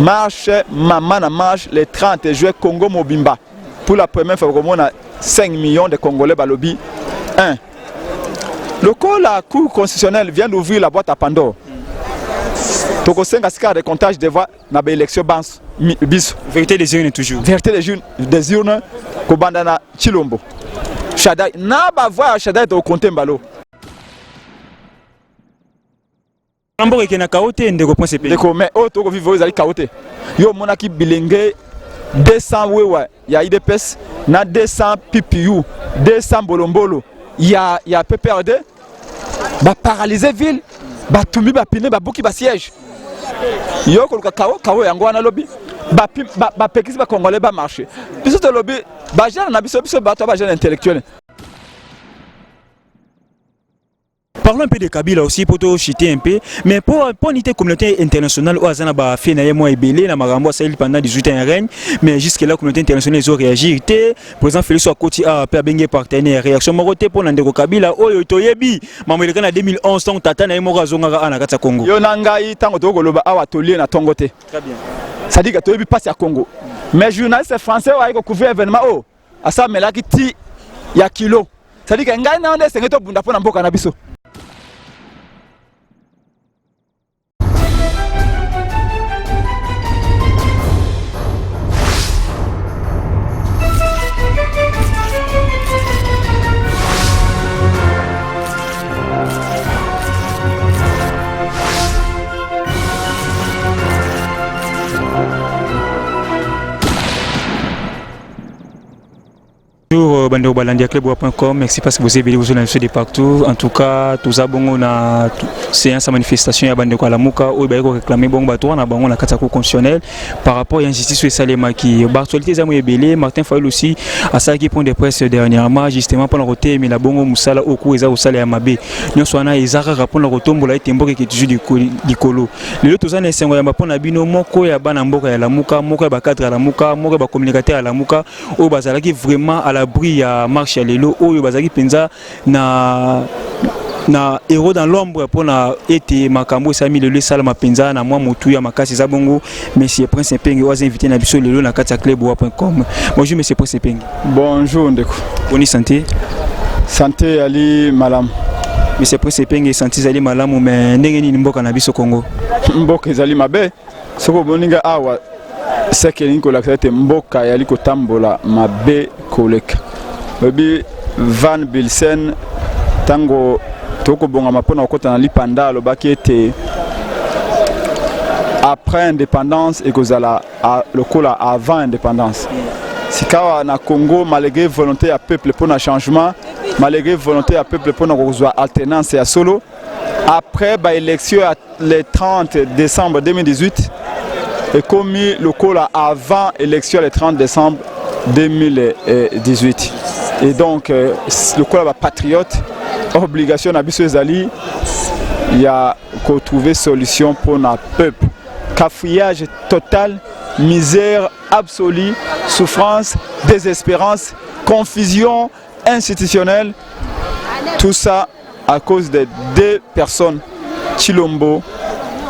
marche maman na marche le 30 juillet Congo Mobimba pour la première fois on a 5 millions de Congolais balobi 1. La Cour constitutionnelle vient d'ouvrir la boîte à Pandore. Toko 5 à de comptage de voix dans l'élection bis. Vérité des urnes toujours. Vérité des urnes Kobandana Chilombo. Shadai na ba voix Shadai to compter mbalo. Ambo ke na kaote ndeko point CP. Ndeko mais o to ko vivre ezali kaote. Yo monaki bilenge 200 wewa ya IDPS na 200 PPU, 200 bolombolo. Il y a PPRD ba paralyser ville, ba tumbi ba pine ba buki ba siège. Yo ko kawo yango wana lobby ba pekisi ba congolais ba marcher. Biso to lobby ba jeune na biso ba to ba jeune intellectuel. Parlons un peu de Kabila aussi pour te chiter un peu, mais pour l'unité communauté internationale, au Azana ba fait na moi ebélé na marambo ça pendant 18 ans règne, mais jusque là la communauté internationale ils ont réagi. Président Félix Ouakoti a permis partenaire réaction moroté pour Ndeko Kabila oyo toyebi mameleka na 2011 tant tata na mo razonga ana kata Congo. Yo nangai tango to koloba awa tolier na tongote. Très bien. Ça dit que toyebi passe à Congo. Mais journaliste français wa ko couvrir événement oh asa melaki ti ya kilo. Ça dit que ngai na ndese ngeto bunda pona mboka na biso. Bonjour Bandeo Balandia Club.com, merci parce que vous avez besoin de partout. En tout cas, tous abonnés na séance à manifestation ya Bandeko Alamuka ou ba ko réclamer bon bateau na bango na katako constitutionnel par rapport à l'injustice sur Salema qui actualité za moyebele Martin Fayulu aussi à ça qui point de presse dernièrement justement pour le côté mais la bongo musala oku eza osala ya mabe nyonso wana ezaka rapport le rotombola etemboke qui toujours du colo le tous ana sengo ya mapona bino moko ya bana mboka ya Lamuka moko ya ba cadre ya Lamuka moko ya ba communicateur ya Lamuka o bazala qui vraiment à l'abri ya marche ya lelo oyo bazaki penza na héros dans l'ombre pour na été makambo sami lelo sala mapenza na moi mutu ya makasi za bongo monsieur Prince Pengi oza invité na biso lelo na kati ya club.com. Bonjour monsieur Prince Pengi. Bonjour ndeko. Bonne santé. Santé ali malam. Monsieur Prince Pengi santé ali malamu mais ndenge ni mboka na biso Congo. Mboka ezali mabe. Soko boninga awa sekeli ko lakete mboka yali ko tambola mabe koleka. Obi Van Bilsen tango toko bonga mapona okota na lipanda lobaki ete après indépendance et kozala le kola avant indépendance. Sikawa na Congo malgré volonté ya peuple pour un changement, malgré volonté ya peuple pour une alternance ya solo. Après ba élection le 30 décembre 2018 et commis le kola avant élection le 30 décembre 2018. Et donc le kola patriote obligation à biso ezali il y a qu'à trouver solution pour notre peuple. Cafouillage total, misère absolue, souffrance, désespérance, confusion institutionnelle, tout ça à cause de deux personnes, Chilombo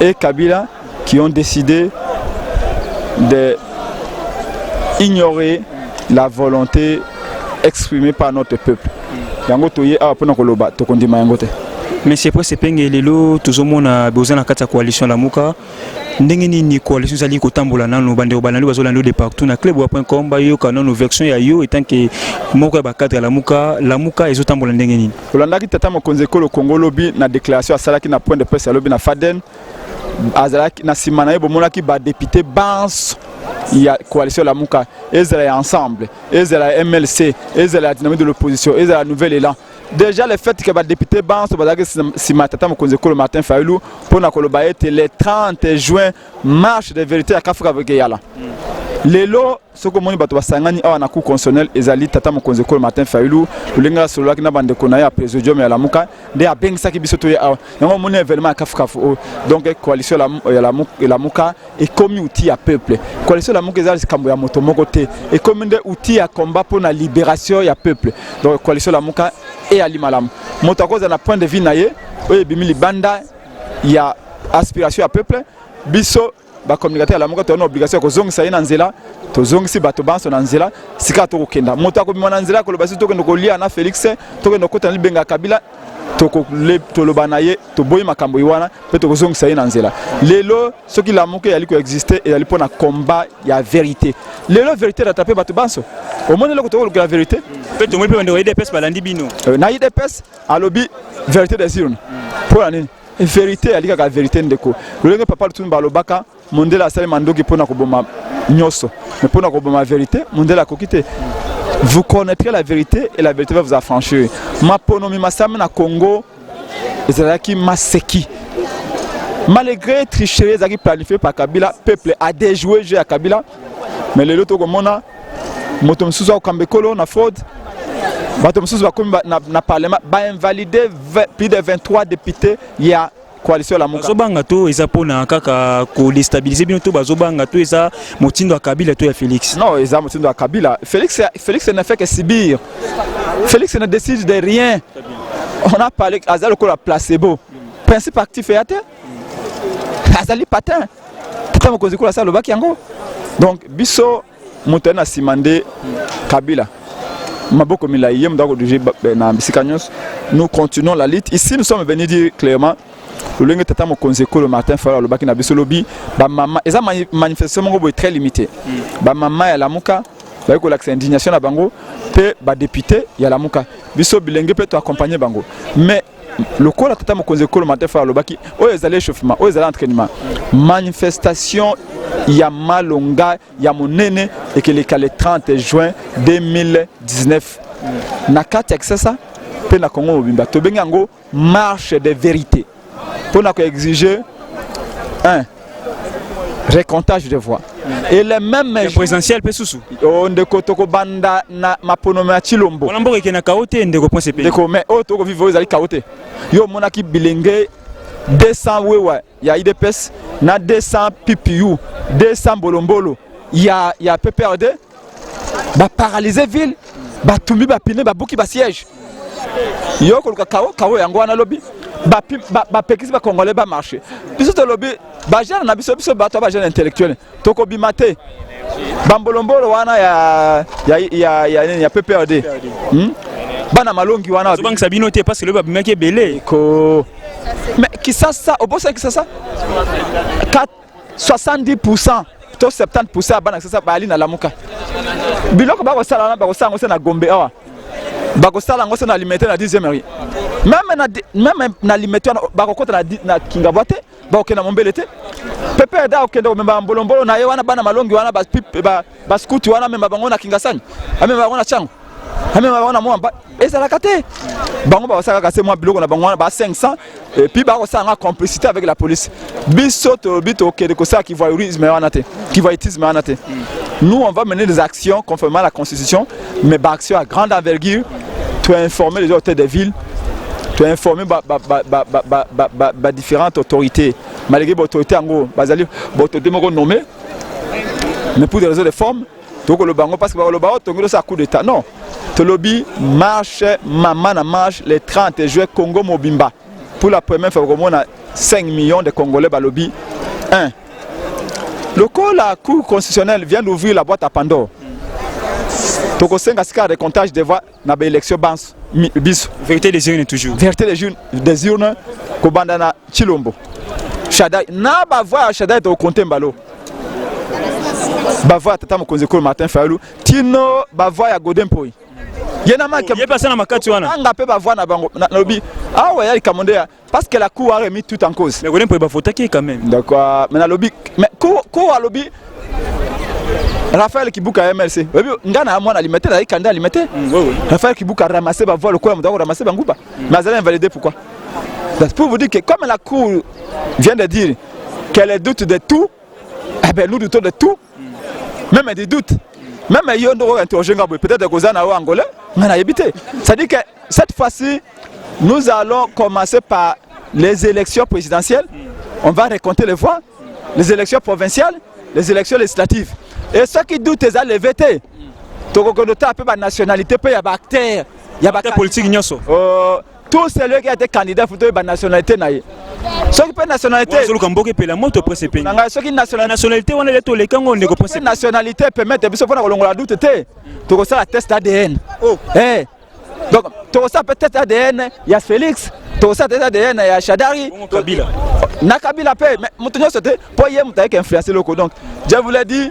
et Kabila, qui ont décidé d'ignorer la volonté exprimée par notre peuple. Monsieur Prince Pengi lelo tozomona besoin na kati ya coalition Lamuka ndenge nini coalition zali kotambola nanu bandeko banali bazolanda de partout na club.com ba yo kana no version ya yo etant que moko ya ba cadre Lamuka ezotambola ndenge nini olandaki tata mokonzi ekolo Congo lobi na déclaration asalaki na point de presse ya lobi na Faden azalaki na simana yebo monaki ba député bans ya coalition Lamuka ezala ya ensemble ezala ya MLC ezala ya dynamique de l'opposition ezala la nouvelle élan. Déjà le fait que les députés Banso si Matata Mokonzeko Martin Fayulu pour na koloba ete le 30 juin marche de vérité à Kafuka avec Yala. Lelo soko moni bato basangani awa na Cour constitutionnelle ezali Tata Mokonzeko Martin Fayulu lulinga solo ki na bande kona ya présidium ya Lamuka de abengisa ki biso to ya yango moni événement à Kafuka donc coalition ya Lamuka et comme outil à peuple coalition Lamuka ezali kambo ya moto moko te et comme des outils à combat pour la libération ya peuple donc coalition Lamuka et Ali Malam. Motakoza na point de vue naye, oye bimili banda, il y a aspiration à peuple, biso ba communicateur la muka to na obligation ko zongisa ina nzela to zongisi bato banso na nzela sika to kokenda moto akobima na nzela ko lobasi to kendo ko lia na Félix to kendo kota libenga Kabila to lobana ye to boyi makambo iwana pe to zongisa ina nzela lelo soki la muka yali ko exister et yali pona combat ya vérité lelo vérité da taper bato banso au moins le ko to la vérité pe to mo pe ndo IDPS balandi bino na IDPS alobi vérité des urnes pour la vérité alika ka vérité ndeko lolenge papa lutu balobaka mondela asali mandoki pona koboma nyoso mais pona koboma vérité mondela kokite vous connaîtrez la vérité et la vérité va vous affranchir maponomi masame na Congo ezalaki maseki malgré tricherie ezaki planifié par Kabila peuple a déjoué jeu à Kabila mais lelo to komona moto msusu akambekolo na fraude bato msusu bakomi na parlement ba invalider plus de 23 députés ya coalition la muka bazobanga to eza pona kaka ko déstabiliser bino to bazobanga to eza motindo ya Kabila to ya Félix non eza motindo ya Kabila Félix ne fait que subir Félix ne décide de rien on a parlé azali ko la placebo principe actif et até azali patin tata mokonzi ko la sala lobaki yango donc biso moto na simande Kabila Maboko Milaye mdako na Bisikanyos nous continuons la lutte ici nous sommes venus dire clairement le tata mokonzi ko le Martin Fayulu lobaki na biso lobi ba mama eza manifestation moko très limité ba mama ya lamuka ba ko l'accès indignation na bango pe ba député ya lamuka biso bilenge pe to accompagner bango mais le ko la tata mokonzi ko le Martin Fayulu lobaki o ezali échauffement o ezali entraînement manifestation ya malonga ya monene et que le 30 juin 2019 na kati ya pe na Congo mobimba to benga ngo marche de vérité pour na ko exiger un recomptage de voix et les mêmes présidentiel pe susu on de kotoko banda na maponome ya Chilombo on amboka ke na kaote ndeko point CP ndeko mais o to ko vivre ezali kaote yo monaki bilenge 200 wewa ya IDPS na 200 PPU 200 bolombolo ya PPRD ba paralyser ville ba tumbi ba pine ba buki ba siège yo ko kawo yango wana lobi ba pekisi ba congolais ba marché biso to lobi ba jeune na biso ba jeune intellectuel to ko bimate bambolombolo wana ya PPRD bana malongi wana so bank sabino te parce que le ba bimaki belé ko mais qui ça au boss qui ça 70% to 70% bana ça ba ali na lamuka biloko ba ko sala na Gombe awa ba ko sala ngo na limiter na 10e heure même na limiter ba ko kota na Kingabwate ba ko na Mombelete pepe da ko kende memba mbolombolo na ye wana bana malongi wana ba skuti wana memba bango na Kingasani amemba bango na Chango amemba bango na Mwamba ezala kate bango ba osaka kase mwa biloko na bango wana ba 500 et puis ba ko sanga complicité avec la police biso to bito kende ko ça qui voyeurisme wana te qui voyeurisme wana te nous on va mener des actions conformément à la constitution mais ba actions à grande envergure pour informer les autorités des villes pour informer différentes autorités malgré les autorités en gros bazali autorité moko nommé mais pour des raisons de forme donc le bango parce que le bango tongo ça coup d'état non to lobby marche maman na marche les 30 juillet Congo Mobimba pour la première fois on a 5 millions de Congolais ba lobby 1 le coup la cour constitutionnelle vient d'ouvrir la boîte à Pandore toko senga sika de comptage de voix na ba élection bans bis vérité des urnes toujours vérité des urnes ko banda na Chilombo Shadai na ba voix Shadai to compter mbalo ba voix tata mokonzi ko Martin Fayulu tino ba voix ya Godempoi yena manke yé passé na makati wana anga pe ba voix na bango na lobi ah ouais ya kamonde parce que la cour a remis tout en cause mais Godempoi ba votaki quand même d'accord mais na lobi mais ko a lobi Raphaël Kibuka MLC ngana mwana alimete na ikanda alimete Raphaël Kibuka ramasser ba voix le quoi mudako ramasser banguba mais azali invalidé pourquoi c'est pour vous dire que comme la cour vient de dire qu'elle doute de tout eh ben nous doutons de tout même des doutes même yo ndo interroger ngabo peut-être que za na angolais ngana yebité ça dit que cette fois-ci nous allons commencer par les élections présidentielles on va recompter les voix les élections provinciales les élections législatives et ceux qui doutent ils allaient voter to ko nota pe ba nationalité pe ya ba acteur ya ba politique nyoso tout celui qui a été candidat faut ba nationalité na ye Ce qui peut nationalité. Ce qui nationalité, on est les Kango, on est nationalité permet de se faire la doute. Tu as la test ADN. Donc, tu as peut-être ADN, il y a Félix. Tu as test ADN, il y a Chadari. Kabila. Nakabila paix, mais maintenant c'était pour y avoir influencé locaux. Donc, je vous l'ai dit,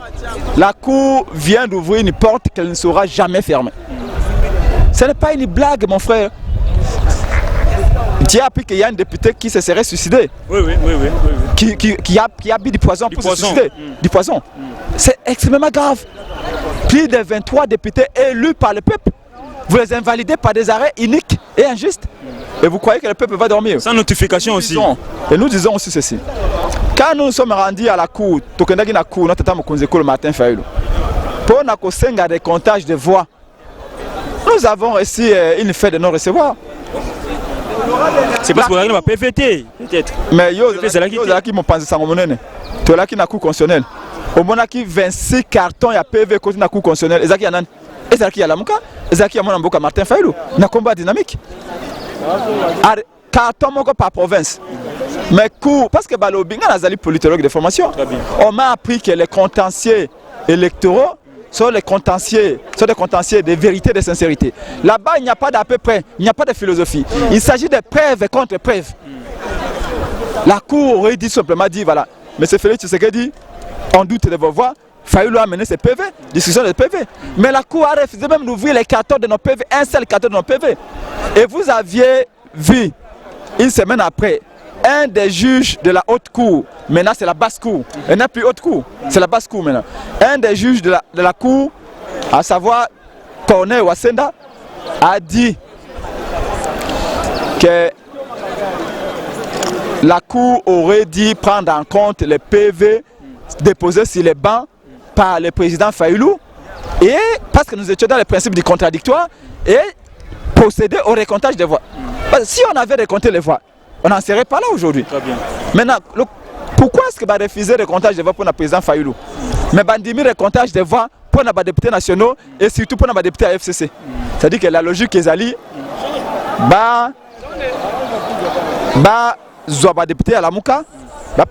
la cour vient d'ouvrir une porte qu'elle ne sera jamais fermée. Ce n'est pas une blague, mon frère. Tu as appris qu'il y a un député qui se serait suicidé. Oui. Qui a bu du poison pour se suicider. Du poison. C'est extrêmement grave. Plus de 23 députés élus par le peuple. Vous les invalidez par des arrêts iniques et injustes. Et vous croyez que le peuple va dormir. Sans notification aussi. Et nous disons aussi ceci. Quand nous sommes rendus à la cour, le matin, pour le comptage de voix, nous avons reçu une fête de non-recevoir. C'est parce qu'on a un PVT, peut-être. Mais il y a qui m'ont pensé ça. Tu as qui na cour constitutionnelle. Au moins, il y a 26 cartons, il y a PV côté na cour constitutionnelle. Et il y a la Mouka, et il y a la Martin Fayoulou. Il y a un combat dynamique. Carton par province. Mais cours, parce que Balobi, il y a des politologues de formation. On m'a appris que les contentieux électoraux sont des contentieux de vérité et de sincérité. Là-bas, il n'y a pas d'à peu près, il n'y a pas de philosophie. Il s'agit de preuves contre preuves. La Cour aurait dit simplement dit voilà, M. Félix Tshisekedi, on doute de vos voix, Fayoulou a mené ses PV, discussion des PV. Mais la Cour a refusé même d'ouvrir les cartons de nos PV, un seul carton de nos PV. Et vous aviez vu, une semaine après, un des juges de la haute cour, maintenant c'est la basse cour, il n'y a plus haute cour, c'est la basse cour maintenant. Un des juges de la cour, à savoir Corneille Wasenda, a dit que la cour aurait dû prendre en compte les PV déposés sur les bancs par le président Fayoulou, et parce que nous étions dans le principe du contradictoire, et procéder au récomptage des voix. Parce que si on avait récompté les voix, on n'en serait pas là aujourd'hui. Maintenant, pourquoi est-ce que va refuser le comptage des voix pour le président Fayoulou? Mais bandimi le comptage des voix pour les députés nationaux et surtout pour les députés à FCC. C'est-à-dire que la logique est allée, zoba député à la Mouka,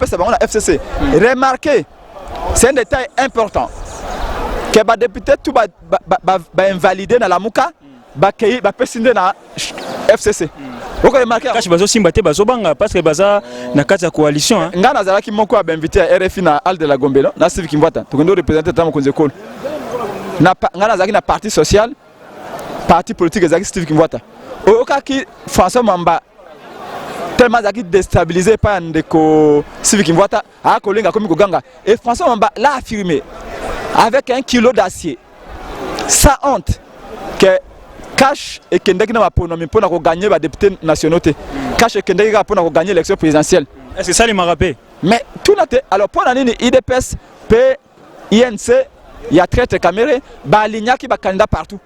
c'est la FCC. Remarquez, c'est un détail important que les députés tout va invalider dans la Mouka, va passer dans la FCC. Vous avez remarqué parce que baza na kati ya coalition nga nazalaki moko a invité à RFI na Al de la Gombe na Civic Mvata to ndo représenter tamo konze kol na nga nazalaki na parti social parti politique ezaki Civic Mvata okaki François Mamba tellement zaki déstabilisé par ndeko Civic Mvata a kolinga komi koganga et François Mamba l'a affirmé avec 1 kilo d'acier sans honte que Cash et Kendeki n'a pas pour gagner les députés nationaux. Cash et Kendeki n'a pas pour gagner l'élection présidentielle. Est-ce que ça les m'a rappelé? Mais tout n'a été. Alors pour l'année IDPS, INC, il y a très caméré, Baligna qui va candidat partout.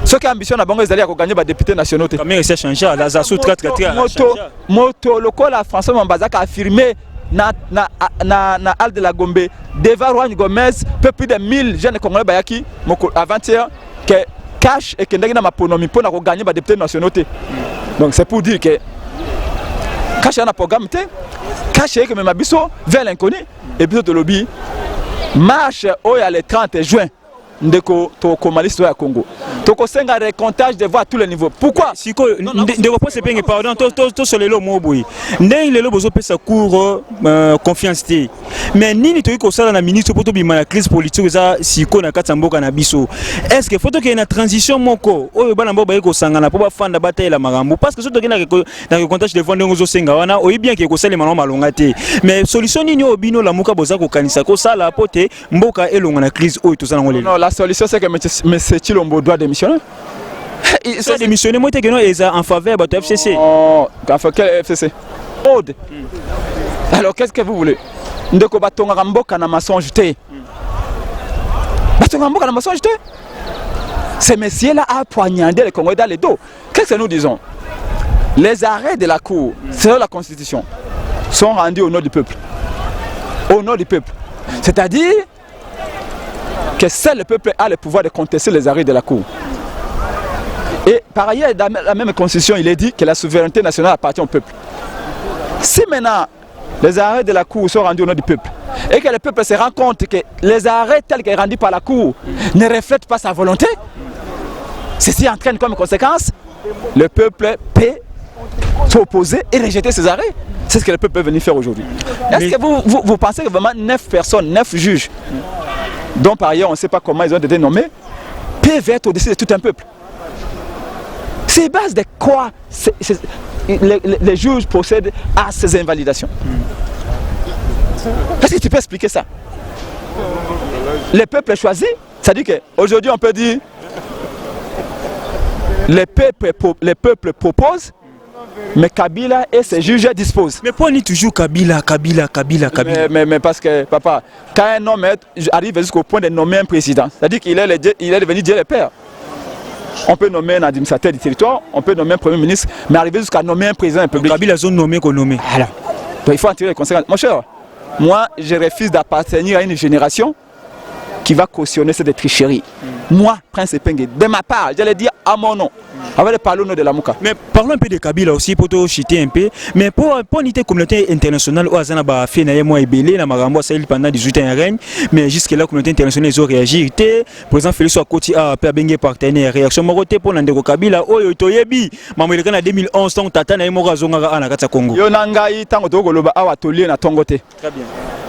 Ceux qui ambitionnent à Bango, ils allaient gagner les députés nationaux. Mais c'est changé. La Zassou 4 Moto, le col à François Mambazak a affirmé na Al de la Gombe devant Juan Gomez, peu plus de 1000 jeunes Congolais Bayaki avant-hier que Cash et Kendeki n'a pas pour gagner les députés nationaux. Donc c'est pour dire que Cash a un programme, Cash est que même Abisso vers l'inconnu et puis de lobby marche le 30 juin. Ndeko to komaliste ya Congo. Toko senga récomptage de voix à tous les niveaux. Pourquoi? Siko de repos c'est bien pardon to sur les lots moboui. Ndeng les lots bozo pesa cours confiance té. Mais nini to iko sala na ministre poto bima la crise politique za siko na katamboka na biso. Est-ce que faut que y ait une transition moko oyo bana mbo ba iko sanga na po ba fanda bataille la marambo parce que soto na récomptage de voix ndenge zo senga wana oyi bien que ko sala maloma malonga té. Mais solution nini obino la muka boza ko kanisa ko sala pote mboka elonga na crise oyo to sala ngolé. La solution c'est que M. Chilombo doit démissionner. Il doit démissionner, moi je en faveur de FCC. Oh, quel FCC? Aude. Alors qu'est-ce que vous voulez? Ndeko batonga mboka na mensonge té. Batonga mboka na mensonge té. Ces messieurs-là a poignardé les Congolais dans les dos. Qu'est-ce que nous disons? Les arrêts de la Cour, selon la Constitution, sont rendus au nom du peuple. Au nom du peuple. C'est-à-dire que seul le peuple a le pouvoir de contester les arrêts de la Cour. Et par ailleurs, dans la même constitution, il est dit que la souveraineté nationale appartient au peuple. Si maintenant les arrêts de la Cour sont rendus au nom du peuple. Et que le peuple se rend compte que les arrêts tels qu'ils sont rendus par la Cour ne reflètent pas sa volonté. Ceci entraîne comme conséquence, le peuple peut s'opposer et rejeter ces arrêts. C'est ce que le peuple peut venir faire aujourd'hui. Est-ce que vous pensez que vraiment 9 personnes, 9 juges, dont par ailleurs on ne sait pas comment ils ont été nommés, peuvent être au-dessus de tout un peuple? C'est base de quoi les juges procèdent à ces invalidations? Est-ce que tu peux expliquer ça? Le peuple choisit, c'est-à-dire qu'aujourd'hui on peut dire les peuples proposent, mais Kabila et ses juges disposent. Mais pourquoi on dit toujours Kabila? Mais parce que, papa, quand un homme arrive jusqu'au point de nommer un président, c'est-à-dire qu'il est devenu Dieu le Père. On peut nommer un administrateur du territoire, on peut nommer un premier ministre, mais arriver jusqu'à nommer un président public. Kabila a nommé qu'on nommé. Alors, donc il faut en tirer les conséquences. Mon cher, moi, je refuse d'appartenir à une génération qui va cautionner cette tricherie. Moi, Prince Epenge, de ma part, j'allais dire à mon nom, avant de parler au nom de la Mouka. Mais parlons un peu de Kabila aussi, pour te chiter un peu. Mais pour l'unité communauté internationale, où Azana a fait Naïmo et Belé, la Marambo Sahel pendant 18 ans règne, mais jusque là, la communauté internationale, ils ont réagi. Par exemple, Félix Wakoti a permis partenaire. Réaction Moroté pour Nandeko Kabila, oh, Toyebi, Mamelika en 2011, tant Tata Naïmo Razonga à Nakata Congo. Yonangai, tant que Togoloba, a atelier na Tongote. Très bien.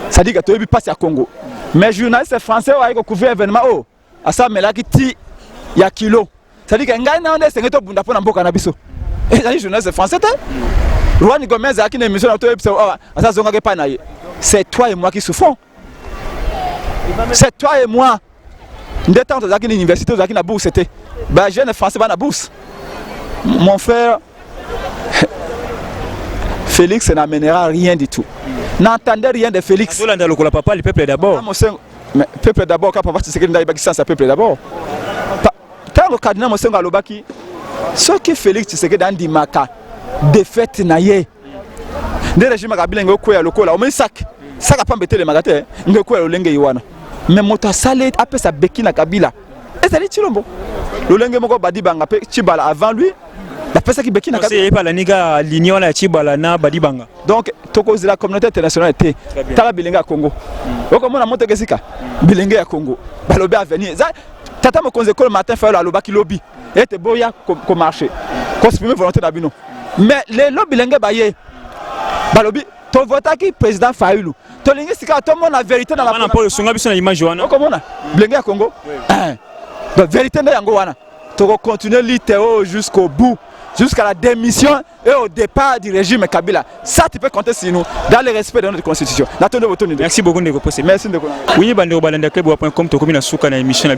Ça dit que Toyebi passe à Congo. Mais journalistes français ont couvert l'événement. Oh, à ça, mais là, qui y a kilo. Ça dit que Ngaïna, on est un peu de pour Nambo Canabiso. Et ça dit journaliste français. Rouani Gomez a une émission c'est toi et moi qui souffrons. C'est toi et moi. Dès temps, dans une université, dans une bourse, c'était. Ben, jeune français, dans la bourse. Mon frère, Félix n'amènera rien du tout. N'entendez rien de Félix. Papa, le peuple d'abord. Mais peuple d'abord, quand papa c'est que nous sans peuple d'abord. Tant que cardinal Mosengo Alobaki, ce que Félix c'est que dans Dimaka, défaite naïe. Des régimes à Bilingo Kouya Lokola, au moins sac a pas embêté les magatins, Ngokouya Lenge Iwana. Mais Mota Salé a fait sa Bekina Kabila. Et ça dit Chilombo. Le Lenge Moko Badibanga, Chibala avant lui. La personne qui Bekina Kabila. C'est pas la niga l'union la Chibala na Badibanga. Donc, Toko la communauté internationale était Tala Bilinga Congo. Donc, on a monté Gesika, Bilinga Congo. Balobé a venu. Tata me conseille le matin, faire le lobby lobby. Et te boya comme marché. Consprimer volonté d'abino. Mais les lobby Bilinga Baye. Balobi, ton vote qui président Fayoulou. Ton lingue, c'est quand tout le monde a vérité dans la on a pas le son, on a l'image. Comment on a Bilinga Congo. La vérité dans Yangoana. Tu vas continuer l'ITO jusqu'au bout. Jusqu'à la démission et au départ du régime Kabila. Ça, tu peux compter sur nous, dans le respect de notre constitution. Merci beaucoup de vous. Merci de vous. Oui, Bandeo Balanda Club.com, tu as commis la souka na émission.